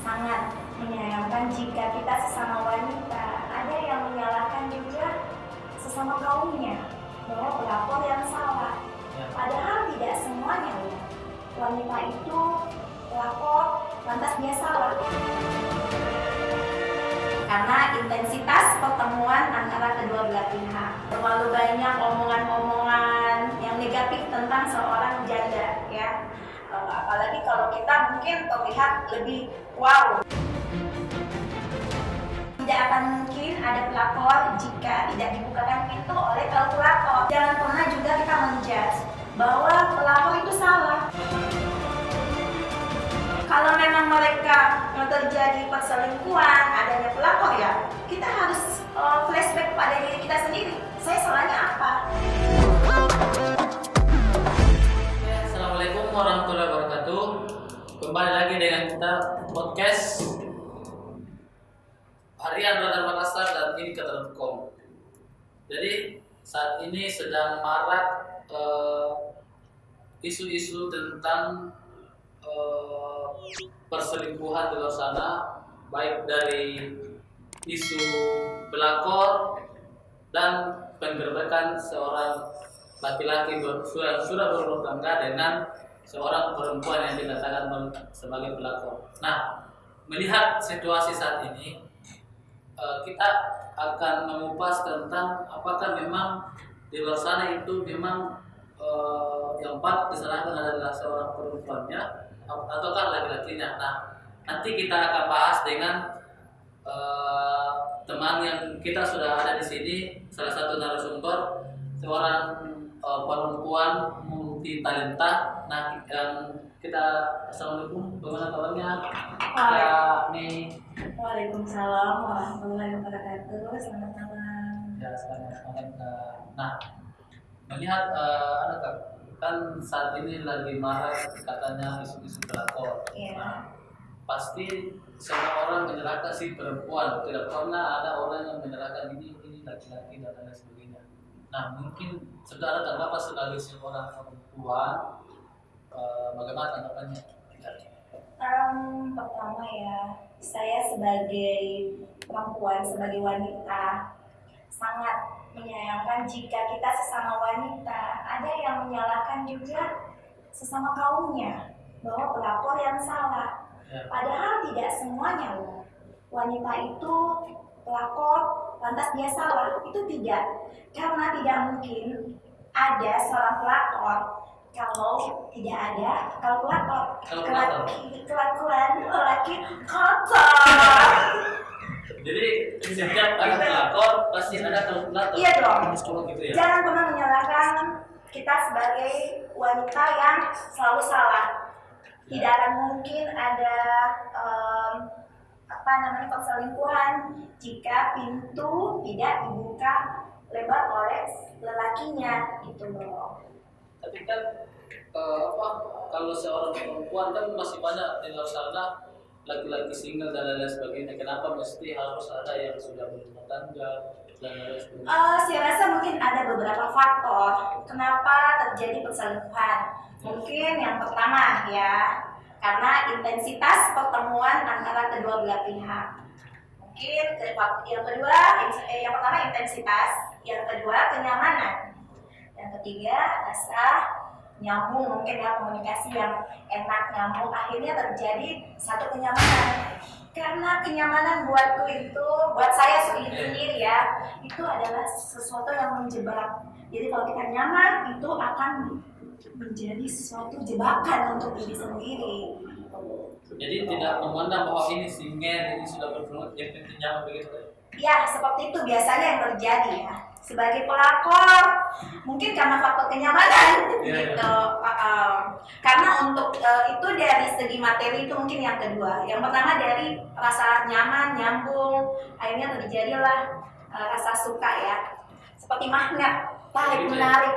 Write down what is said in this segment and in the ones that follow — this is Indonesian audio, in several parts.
sangat menyayangkan jika kita sesama wanita ada yang menyalahkan juga sesama kaumnya bahwa pelapor yang salah. Padahal tidak semuanya wanita itu pelapor lantas dia salah. Karena intensitas pertemuan antara kedua belah pihak, terlalu banyak omongan-omongan yang negatif tentang seorang janda, ya. Apalagi kalau kita mungkin terlihat lebih wow. Tidak akan mungkin ada pelapor jika tidak dibukakan pintu oleh kalkulator. Jangan pernah juga kita menjudge bahwa pelapor itu salah. Kalau memang mereka terjadi perselingkuhan, adanya pelapor, ya kita harus flashback pada diri kita sendiri. Saya salahnya apa? Assalamualaikum warahmatullahi wabarakatuh. Kembali lagi dengan kita podcast Harian Radar Makassar dan ini Kata.com. Jadi saat ini sedang marak isu-isu tentang perselingkuhan di luar sana, baik dari isu pelakor dan penggerbekan seorang laki-laki sudah berumah tangga dengan seorang perempuan yang dikatakan sebagai pelakor. Nah, melihat situasi saat ini, kita akan mengupas tentang apakah memang di luar sana itu memang yang patut disalahkan adalah seorang perempuannya ataukah laki-lakinya. Nah, nanti kita akan bahas dengan teman yang kita sudah ada di sini, salah satu narasumber, seorang perempuan multi talenta. Nah, yang kita assalamualaikum, bagaimana kabarnya? Nih. Waalaikumsalam warahmatullahi wabarakatuh. Selamat malam. Ya, selamat malam. Nah, melihat kan saat ini lagi marah katanya isu-isu pelakor. Iya. Nah, pasti semua orang menyalahkan si perempuan. Tidak pernah ada orang yang menyalahkan ini laki-laki dan lain sebagainya. Nah, mungkin saudara dan bapak sebagai seorang perempuan, bagaimana tanggapannya? Pertama ya, saya sebagai perempuan, sebagai wanita sangat menyayangkan jika kita sesama wanita ada yang menyalahkan juga sesama kaumnya bahwa pelapor yang salah. Padahal tidak semuanya wanita itu pelapor lantas dia salah. Itu tidak, karena tidak mungkin ada seorang pelapor kalau tidak ada kalkulator. Kelakuan lelaki kotor. Jadi setiap ada pelakor pasti ada kalkulator. Iya dong. Gitu ya? Jangan pernah menyalahkan kita sebagai wanita yang selalu salah. Tidak akan mungkin ada perselingkuhan jika pintu tidak dibuka lebar oleh lelakinya, gitu loh. Tapi kan kalau seorang perempuan kan masih banyak di luar sana laki-laki single dan lain sebagainya. Kenapa mesti harus ada yang sudah berumah tangga dan lain sebagainya? Saya rasa mungkin ada beberapa faktor kenapa terjadi perselingkuhan. Mungkin yang pertama ya, karena intensitas pertemuan antara kedua belah pihak. Mungkin yang pertama intensitas, yang kedua kenyamanan, yang ketiga rasa nyambung, mungkin ya komunikasi yang enak, nyambung, akhirnya terjadi satu kenyamanan. Karena kenyamanan buat saya sendiri ya, itu adalah sesuatu yang menjebak. Jadi kalau kita nyaman, itu akan menjadi sesuatu jebakan untuk diri sendiri. Jadi tidak memandang bahwa ini single, ini sudah berumah, jadi nyaman begitu. Ya, seperti itu biasanya yang terjadi ya. Sebagai pelakor, mungkin karena faktor kenyamanan, gitu. Karena untuk itu dari segi materi itu mungkin yang kedua. Yang pertama dari rasa nyaman, nyambung, akhirnya terjadilah rasa suka ya. Seperti magnet, tarik menarik.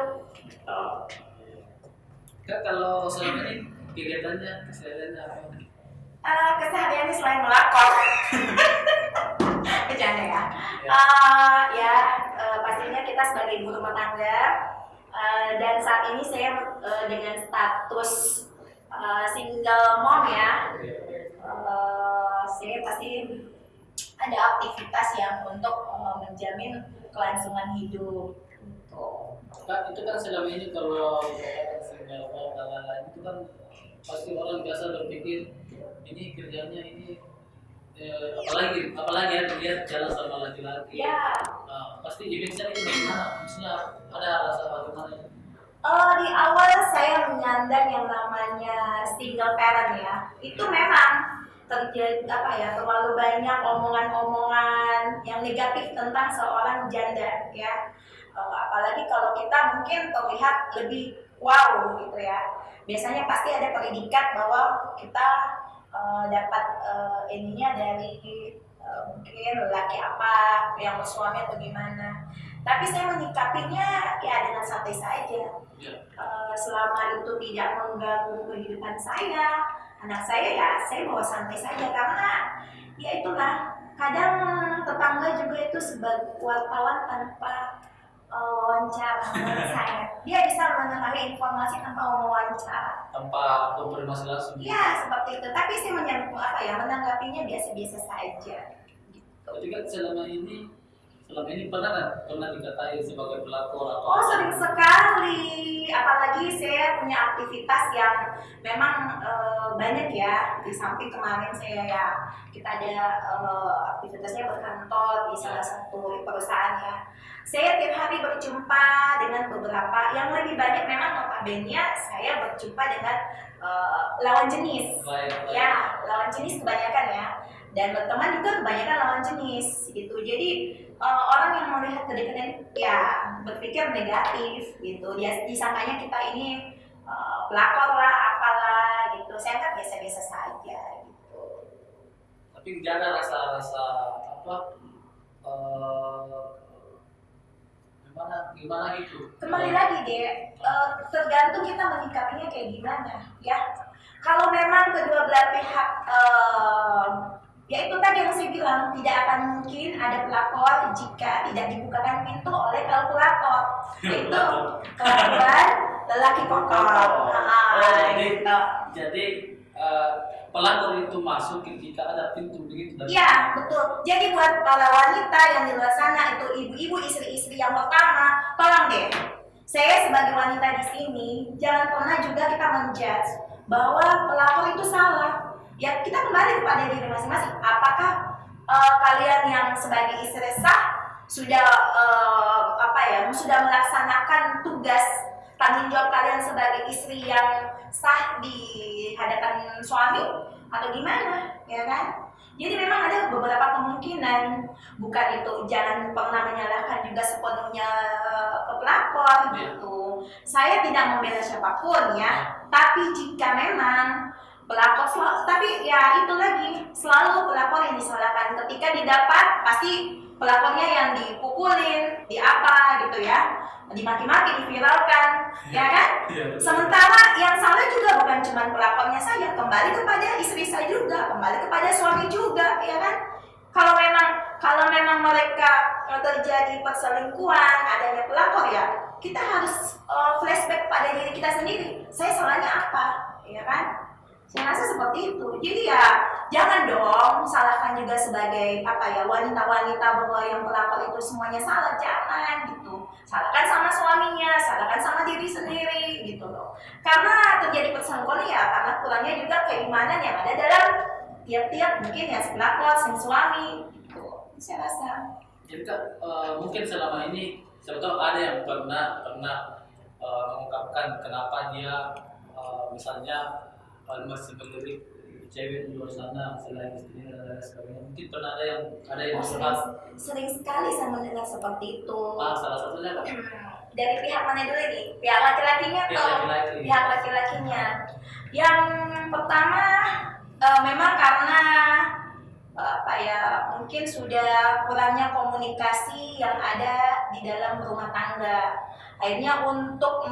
Kak, kalau selama ini kegiatannya kesehariannya apa? Kesehariannya selain melakor. Bercanda ya. Pastinya kita sebagai ibu rumah tangga, dan saat ini saya dengan status single mom ya. saya pasti ada aktivitas yang untuk menjamin kelangsungan hidup. Gitu. Kan itu kan selama ini kalau dikatakan single mom dan lain-lain itu kan pasti orang biasa berpikir ini kerjanya ini apalagi ya dia jalan sama laki-laki. Ya, Pasti image-nya itu bagaimana? Maksudnya ada rasa bagaimana? di awal saya menyandang yang namanya single parent ya. Itu memang terjadi terlalu banyak omongan-omongan yang negatif tentang seorang janda ya. Apalagi kalau kita mungkin terlihat lebih wow gitu ya. Biasanya pasti ada predikat bahwa kita dapat ininya dari mungkin laki apa yang bersuami atau gimana. Tapi saya menyikapinya ya dengan santai saja. Selama itu tidak mengganggu kehidupan saya, anak saya ya saya bawa santai saja karena ya itulah kadang tetangga juga itu sebagai wartawan tanpa wawancara menurut saya dia bisa mengetahui informasi tanpa wawancara Tanpa konfirmasi langsung. ya seperti itu tapi saya menanggapinya biasa-biasa saja gitu. Tapi kan selama ini pernah dikatai sebagai pelakor atau Oh sering sekali, apalagi saya punya aktivitas yang memang banyak ya. Di samping kemarin saya ya kita ada aktivitasnya berkantor di salah satu perusahaan ya. Saya tiap hari berjumpa dengan beberapa yang lebih banyak memang notabene saya berjumpa dengan lawan jenis. Ya lawan jenis kebanyakan ya. Dan berteman juga kebanyakan lawan jenis gitu. Jadi orang yang melihat kedekatan ya berpikir negatif gitu. Dia disangkanya kita ini pelakor lah, apalah gitu. Saya kan biasa-biasa saja gitu. Tapi tidak ada rasa apa gimana gitu. Kembali lagi deh, tergantung kita menyikapinya kayak gimana ya. Kalau memang kedua belah pihak ya itu tadi yang saya bilang tidak akan mungkin ada pelakor jika tidak dibukakan pintu oleh kalkulator itu kelakuan lelaki kotor. Jadi pelakor itu masuk ketika ada pintu begitu. Iya betul. Jadi buat para wanita yang di luar sana itu ibu-ibu istri-istri yang pertama, tolong deh. Saya sebagai wanita di sini jangan pernah juga kita menjudge bahwa pelakor itu salah. Ya kita kembali kepada diri masing-masing. Apakah kalian yang sebagai istri sah sudah sudah melaksanakan tugas tanggung jawab kalian sebagai istri yang sah di hadapan suami atau gimana, ya kan? Jadi memang ada beberapa kemungkinan, bukan itu jangan pernah menyalahkan juga sepenuhnya ke pelakor gitu. Saya tidak membela siapapun ya, tapi jika memang pelakor tapi ya itu lagi selalu pelakor yang disalahkan ketika didapat pasti pelakornya yang dipukulin di apa gitu ya dimaki-maki diviralkan ya kan sementara yang salah juga bukan cuma pelakornya saja kembali kepada istri saya juga kembali kepada suami juga ya kan kalau memang mereka terjadi perselingkuhan adanya pelakor ya kita harus flashback pada diri kita sendiri saya salahnya apa ya kan. Saya rasa seperti itu. Jadi ya jangan dong salahkan juga sebagai wanita-wanita bahwa yang pelakor itu semuanya salah, jangan gitu. Salahkan sama suaminya, salahkan sama diri sendiri gitu loh. Karena terjadi perselingkuhan ya karena kurangnya juga keimanan yang ada dalam tiap-tiap mungkin ya si pelakor, si suami gitu. Saya rasa. Jadi kan mungkin selama ini sebetulnya ada yang pernah mengungkapkan kenapa dia misalnya masih melirik cewek di luar sana selain istrinya dan lain sebagainya. Mungkin pernah ada yang sering sekali saya mendengar seperti itu. Salah satunya apa? Dari pihak mana dulu nih? Pihak laki-lakinya atau pihak laki-lakinya? Yang pertama memang karena mungkin sudah kurangnya komunikasi yang ada di dalam rumah tangga. Akhirnya untuk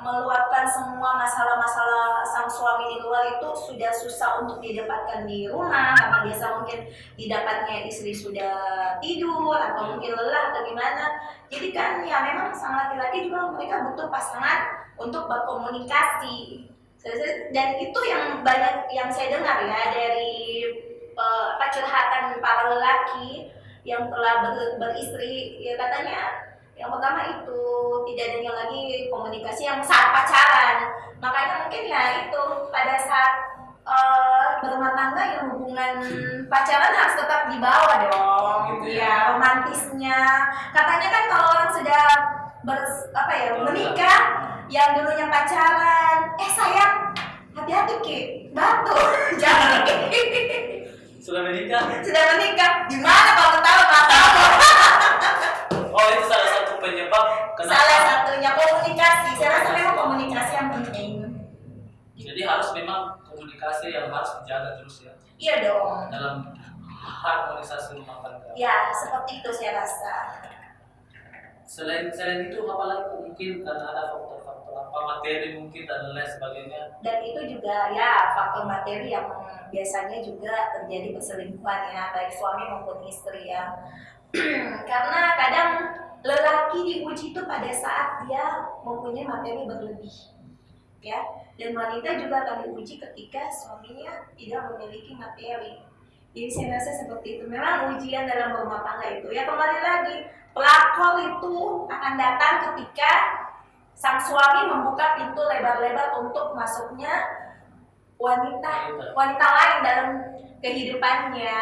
meluapkan semua masalah-masalah sang suami di luar itu sudah susah untuk didapatkan di rumah karena biasa mungkin didapatnya istri sudah tidur atau mungkin lelah atau gimana. Jadi kan ya memang sang laki-laki juga mereka butuh pasangan untuk berkomunikasi Dan itu yang banyak yang saya dengar ya dari curhatan para lelaki yang telah beristri, ya katanya yang pertama itu tidak adanya lagi komunikasi yang saat pacaran. Makanya mungkin ya itu pada saat berumah tangga yang hubungan pacaran harus tetap dibawa dong, Gitu ya. ya romantisnya. Katanya kan kalau orang sudah menikah, yang dulunya pacaran, sayang hati-hati Ki, batu jangan Sudah menikah? sudah menikah gimana kalau tahu nggak tahu. Oh, itu salah satu penyebab kenapa. Salah satunya komunikasi. Saya rasa memang komunikasi yang penting. Jadi harus memang komunikasi yang harus dijaga terus ya Iya dong. dalam harmonisasi rumah tangga. Ya seperti itu saya rasa. Selain itu apalagi mungkin karena ada faktor-faktor apa materi mungkin dan lain sebagainya. Dan itu juga ya faktor materi yang biasanya juga terjadi perselingkuhan ya, baik suami maupun istri ya. Karena kadang lelaki diuji itu pada saat dia mempunyai materi berlebih, ya. Dan wanita juga akan diuji ketika suaminya tidak memiliki materi. Jadi saya rasa seperti itu. Memang ujian dalam rumah tangga itu ya, kembali lagi pelakor itu akan datang ketika sang suami membuka pintu lebar-lebar untuk masuknya wanita lain dalam kehidupannya.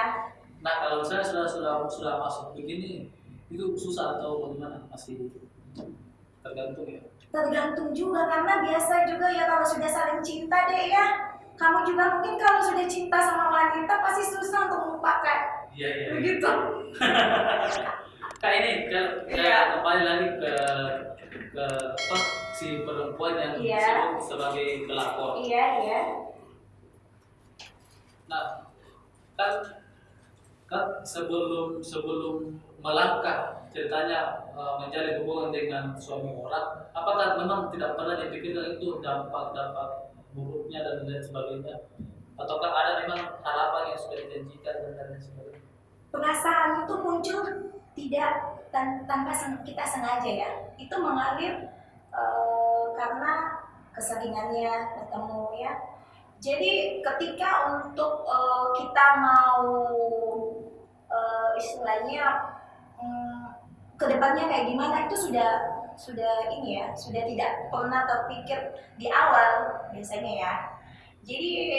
Nah, kalau saya sudah masuk begini, itu susah atau bagaimana? Masih tergantung ya. Tergantung juga, karena biasa juga ya kalau sudah saling cinta deh ya. Kamu juga mungkin kalau sudah cinta sama wanita pasti susah untuk melupakan. Iya. Begitu. Kak ini Iya. kembali lagi ke apa si perempuan yang Iya. disebut sebagai pelakor. Iya. Nah, kan sebelum melangkah ceritanya menjalin hubungan dengan suami orang, apakah memang tidak pernah dipikirkan itu dampak buruknya dan lain sebagainya, ataukah ada memang harapan yang sudah dijanjikan dan lain sebagainya? Perasaan itu muncul tidak tanpa kita sengaja ya. Itu mengalir karena keseringannya bertemu ya. Jadi ketika untuk kita mau istilahnya kedepannya kayak gimana itu sudah ini ya, sudah tidak pernah terpikir di awal biasanya ya. Jadi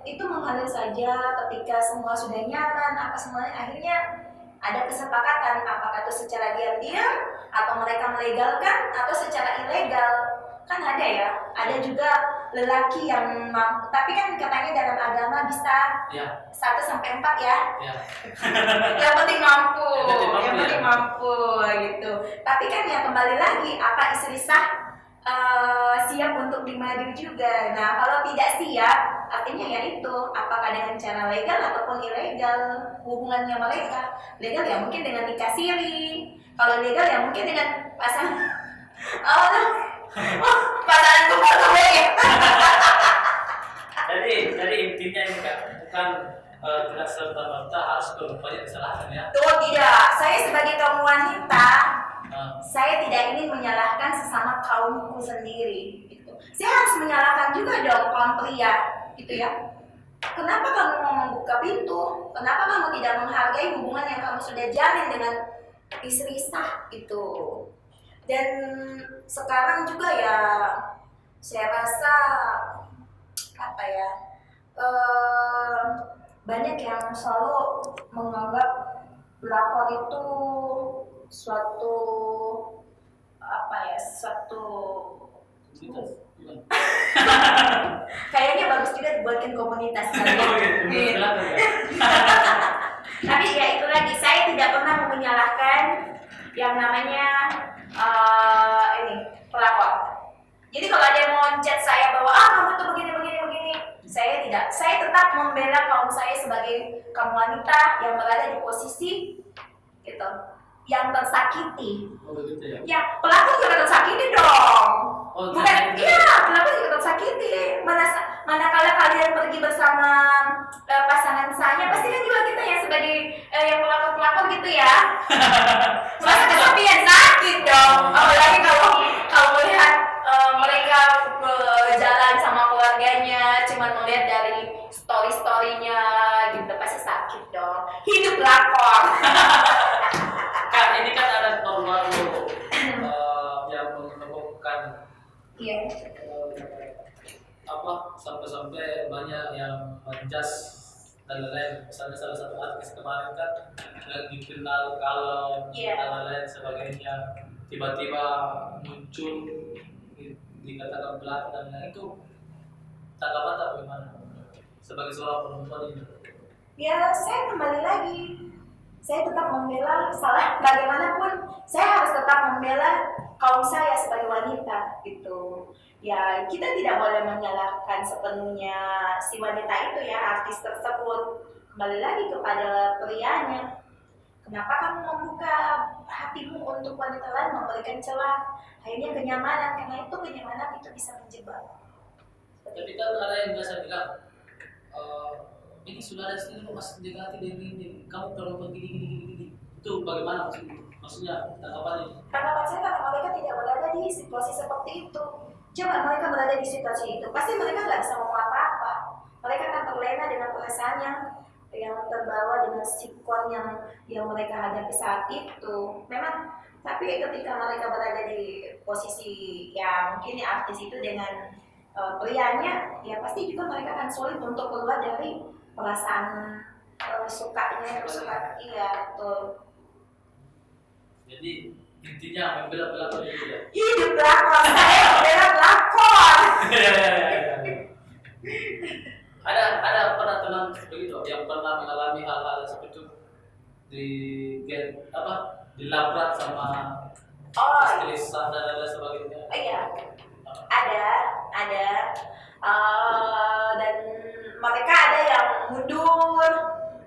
itu mengalir saja ketika semua sudah nyaman, apa semuanya akhirnya ada kesepakatan apakah itu secara diam-diam atau mereka melegalkan atau secara ilegal. Kan ada ya, ada juga lelaki yang mampu, tapi kan katanya dalam agama bisa Ya. 1-4 ya. Ya. Yang penting mampu, Yang penting mampu, gitu. Tapi kan ya kembali lagi, apa istri sah siap untuk dimadu juga. Nah kalau tidak siap, artinya ya itu apakah dengan cara legal ataupun ilegal hubungannya mereka. Legal ya mungkin dengan nikah siri, kalau legal ya mungkin dengan pasangan pasangan kumpul ya. Jadi intinya ini Kak, bukan tidak serta-merta harus perempuan yang disalahkan ya. Tuh tidak, saya sebagai kaum wanita, Nah, saya tidak ingin menyalahkan sesama kaumku sendiri gitu. Saya harus menyalahkan juga dong kaum pria gitu ya. Kenapa kamu mau membuka pintu? Kenapa kamu tidak menghargai hubungan yang kamu sudah jalin dengan istri sah gitu. Dan sekarang juga ya saya rasa apa ya, banyak yang selalu menganggap pelakor itu suatu kayaknya bagus juga dibuatkan komunitas kali ya. Silakan ya. Tapi ya itu lagi, saya tidak pernah menyalahkan yang namanya ini pelakor. Jadi kalau ada yang mau chat saya bahwa kamu tuh begini, saya tidak. Saya tetap membela kaum saya sebagai kaum wanita yang berada di posisi gitu, yang tersakiti. Oh begitu ya. Ya, pelakor juga tersakiti dong. Oh, Bukan, tersakiti. iya, pelakor juga tersakiti. Manakala kalian pergi bersama pasangan saya, pasti kan juga kita ya sebagai yang pelakor gitu ya. Masa kesepian sakit dong. Apalagi kalau melihat mereka jalan sama keluarga story-storynya gitu pasti sakit dong. Hidup lakon. Kak, ini kan ada normal yang menyebabkan Iya. Sampai-sampai banyak yang menjas dan lain-lain. Misalnya salah satu artis kemarin kan yang dikenal kalau Iya. dan lain-lain sebagainya tiba-tiba muncul dikatakan pelaku dan lain itu tanggapan tak bagaimana sebagai seorang perempuan ini? Ya, saya kembali lagi. Saya tetap membela salah bagaimanapun. Saya harus tetap membela kaum saya sebagai wanita gitu. Ya, kita tidak boleh menyalahkan sepenuhnya si wanita itu ya, artis tersebut. Kembali lagi kepada prianya. Kenapa kamu membuka hatimu untuk wanita lain, memberikan celah? Akhirnya kenyamanan, karena itu kenyamanan itu bisa menjebak. Tapi kan ada yang biasa bilang ini sudah ada istilah masih dekati ini kamu perempuan gini itu bagaimana maksudnya tanggapannya? Tanggapan saya karena mereka tidak berada di situasi seperti itu. Coba mereka berada di situasi itu, pasti mereka nggak bisa ngomong apa-apa. Mereka akan terlena dengan perasaannya yang terbawa dengan sikon yang mereka hadapi saat itu. Memang, tapi ketika mereka berada di posisi ya mungkin artis itu dengan prianya, ya pasti juga mereka akan sulit untuk keluar dari perasaan sukanya, suka iya betul. Jadi intinya membela pelakon itu ya. Hidup lakon, saya membela lakon. ada pernah teman begitu yang pernah mengalami hal-hal seperti itu dilabrak sama Oh istri sah dan lain sebagainya. iya, ada dan mereka ada yang mundur,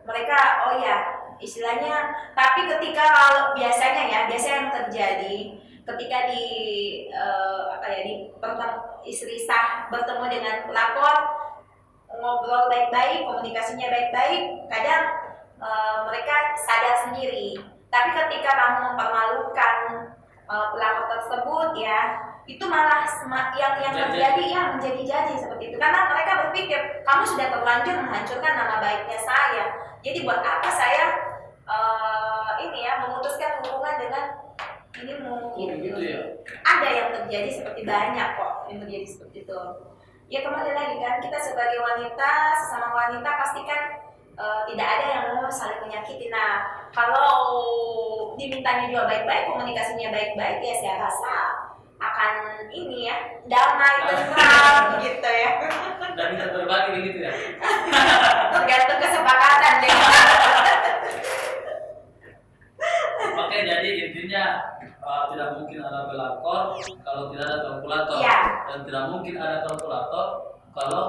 mereka oh ya istilahnya. Tapi ketika biasanya yang terjadi ketika di istri sah bertemu dengan pelakon, ngobrol baik-baik, komunikasinya baik-baik, kadang mereka sadar sendiri. Tapi ketika kamu mempermalukan pelakon tersebut ya, itu malah yang terjadi ya menjadi seperti itu, karena mereka berpikir kamu sudah terlanjur menghancurkan nama baiknya saya, jadi buat apa saya memutuskan hubungan dengan ini mungkin Gitu ya. ada yang terjadi seperti banyak kok yang terjadi seperti itu. Ya kembali lagi kan, kita sebagai wanita, sesama wanita pastikan tidak ada yang mau saling menyakiti. Nah, kalau dimintanya juga baik-baik, komunikasinya baik-baik, ya saya rasa akan ini ya, damai, tentram gitu ya. Dan bisa berbagi begitu ya. Tergantung kesepakatan deh. Oke, jadi intinya tidak mungkin ada pelakor kalau tidak ada kalkulator, Iya. dan tidak mungkin ada kalkulator kalau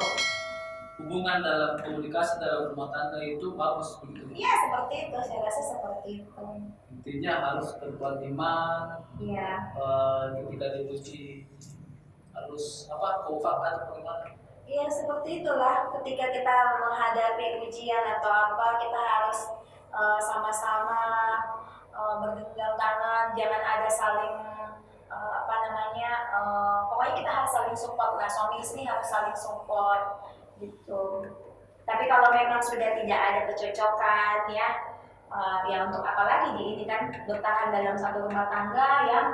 hubungan dalam komunikasi dalam rumah tangga itu bagus begitu. Iya seperti itu, saya rasa seperti itu. Intinya harus berbuat iman. Iya. Ketika diuji harus kompak atau bagaimana? Iya seperti itulah, ketika kita menghadapi ujian atau apa, kita harus sama-sama bergandeng tangan, jangan ada saling pokoknya kita harus saling support lah, suami istri harus saling support gitu. Tapi kalau memang sudah tidak ada kecocokan ya, ya untuk apa lagi ini kan bertahan dalam satu rumah tangga yang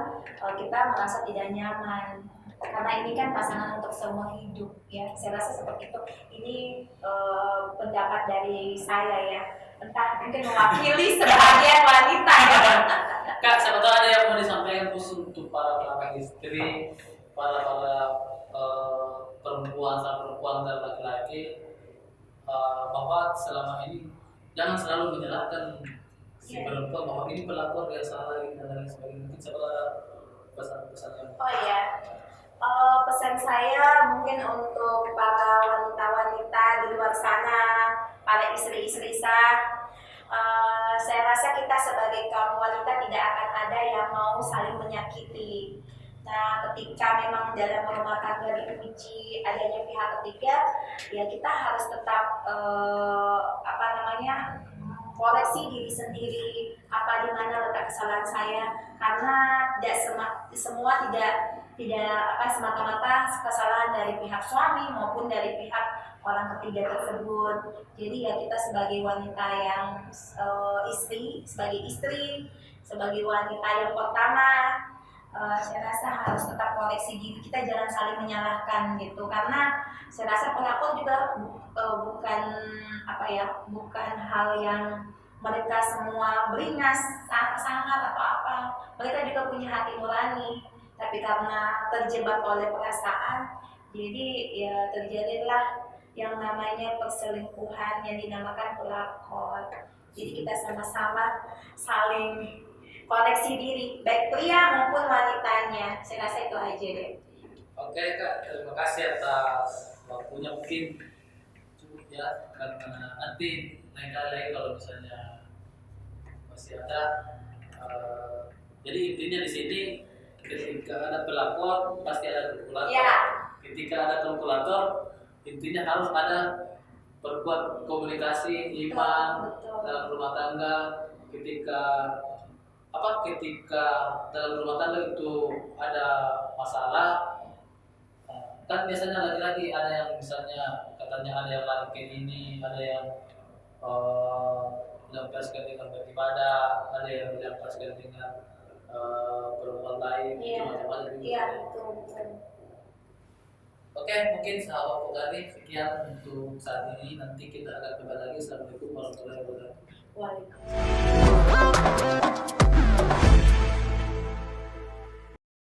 kita merasa tidak nyaman, karena ini kan pasangan untuk seumur hidup ya, saya rasa seperti itu. Ini pendapat dari saya ya, entah mungkin mewakili sebagian wanita ya. Kak, siapa tahu ada yang mau disampaikan khusus untuk para istri, para perempuan dan laki-laki, bahwa selama ini jangan selalu menyalahkan si perempuan bahwa ini pelakor yang salah dan lain sebagainya. Mungkin siapa tahu ada pesan-pesan yang Oh iya, pesan saya mungkin untuk para wanita-wanita di luar sana, para istri-istri saya rasa kita sebagai kaum wanita tidak akan ada yang mau saling menyakiti. Nah, ketika memang dalam rumah tangga diuji adanya pihak ketiga, ya kita harus tetap koreksi diri sendiri, apa di mana letak kesalahan saya, karena tidak semua tidak tidak semata-mata kesalahan dari pihak suami maupun dari pihak orang ketiga tersebut. Jadi ya kita sebagai wanita yang sebagai istri, sebagai wanita yang pertama, saya rasa harus tetap koreksi diri kita, jangan saling menyalahkan gitu, karena saya rasa pelakor juga bukan bukan hal yang mereka semua beringas sangat atau apa, mereka juga punya hati nurani, tapi karena terjebak oleh perasaan, jadi ya terjadilah yang namanya perselingkuhan yang dinamakan pelakor. Jadi kita sama-sama saling koreksi diri, baik pria maupun wanitanya. Saya rasa itu aja deh. Oke Kak, terima kasih atas waktunya. Mungkin cukup ya, karena nanti lain kali lagi kalau misalnya masih ada. Jadi intinya di sini ketika ada pelakor pasti ada kalkulator. Ya. Ketika ada kalkulator, intinya harus ada perkuat komunikasi iman dalam rumah tangga. Ketika dalam rumah tangga itu ada masalah, kan biasanya laki-laki ada yang misalnya katanya ada yang laki ini, ada yang melampiaskan dengan beribadah, ada yang melampiaskan dengan perempuan lain, macam-macam gitu. Iya, betul. Oke, mungkin sahabat Pogari sekian untuk saat ini. Nanti kita akan kembali lagi. Assalamualaikum warahmatullahi wabarakatuh. Waalaikumsalam.